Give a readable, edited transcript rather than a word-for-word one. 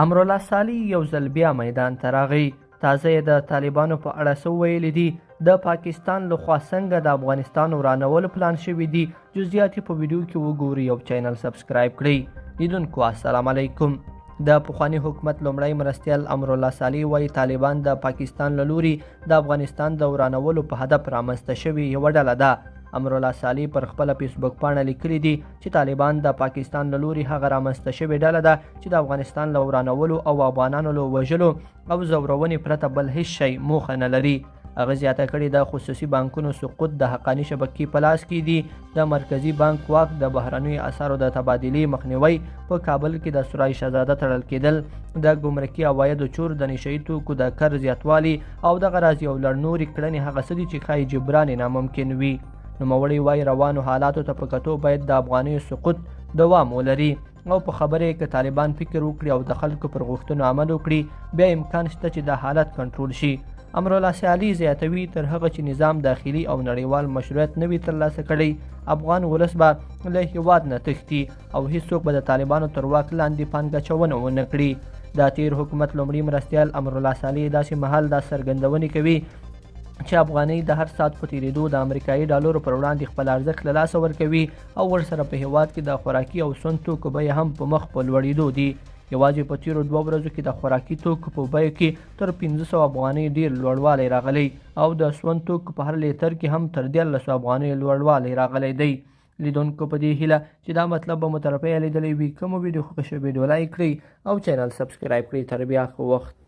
امرالله صالح یو ځل بیا میدان ته راغی. تازه یې د طالبانو په اړه څه ویلي دي؟ د پاکستان لخوا څنګه د افغانستان ورانولو پلان شوي دي؟ جزئیات په ویډیو کې وګورئ او چینل سبسکرایب کړئ. لیدونکو السلام علیکم. د پخواني حکومت لومړی مرستیال امرالله صالح وایي طالبان د پاکستان له لوري د افغانستان د ورانولو په هدف رامنځته شوې یوه ډله ده. امرالله صالح پر خپله فیسبوک پاڼه لیکلي دي چې طالبان د پاکستان له لوري هغه رامنځته شوې ډله ده چې د افغانستان له ورانولو او افغانانو له وژلو او ځورونې پرته بل هیڅ شی موخه نه لري. هغه زیاته کړې د خصوصي بانکونو سقوط د حقاني شبکې په لاس کې دي. د مرکزي بانک واک، د بهرنیو اسعارو د تبادلې مخنیوی، په کابل کې د سورای شهزاده تړل کېدل، د ګمرکي عوایدو چور، د نشهیي توکو د کر زیاتوالي او دغه راز یو لړ نورې کړنې هغه څه دي چې ښایي جبران یې ناممکن وي. نوموړی وایي روانو حالاتو ته په کتو باید د افغانیو سقوط دوام ولري او په خبره یې که طالبان فکر وکړي او د خلکو پر غوښتنو عمل وکړي بیا امکان شته چې دا حالت کنټرول شي. امرالله صالح زیاتوي تر هغه چې نظام داخلي او نړیوال مشروعیت نه وي ترلاسه کړی افغان ولس به له هېواد نه تښتي او هیڅوک به د طالبانو تر واک لاندې پانګه اچونه ونه کړي. د تیر حکومت لومړي مرستیال امرالله صالح داسې مهال دا څرګندونې کوي چې افغانۍ د هر ساعت په تیریدو د امریکایي ډالرو پر وړاندې خپل ارزښت له لاسه ورکوي او ورسره په هېواد کې د خوراکي او سون توکو بیې هم په مخ په لوړېدو دي. یوازې په تیرو 2 ورځو کې د خوراکي توکو په بیو کې تر 500 افغانۍ ډېر لوړوالی راغلی او د سون توکو په هر لیتر کې هم تر 1300 افغانۍ لوړوالی راغلی دی. لیدونکو په دې هیله چې دا مطلب به مو تر پایه لیدلی وي. که مو ویډیو خوښه شوې ویډیو لایک کړئ او چینل سبسکرایب کړئ. تر بیا ښه وخت.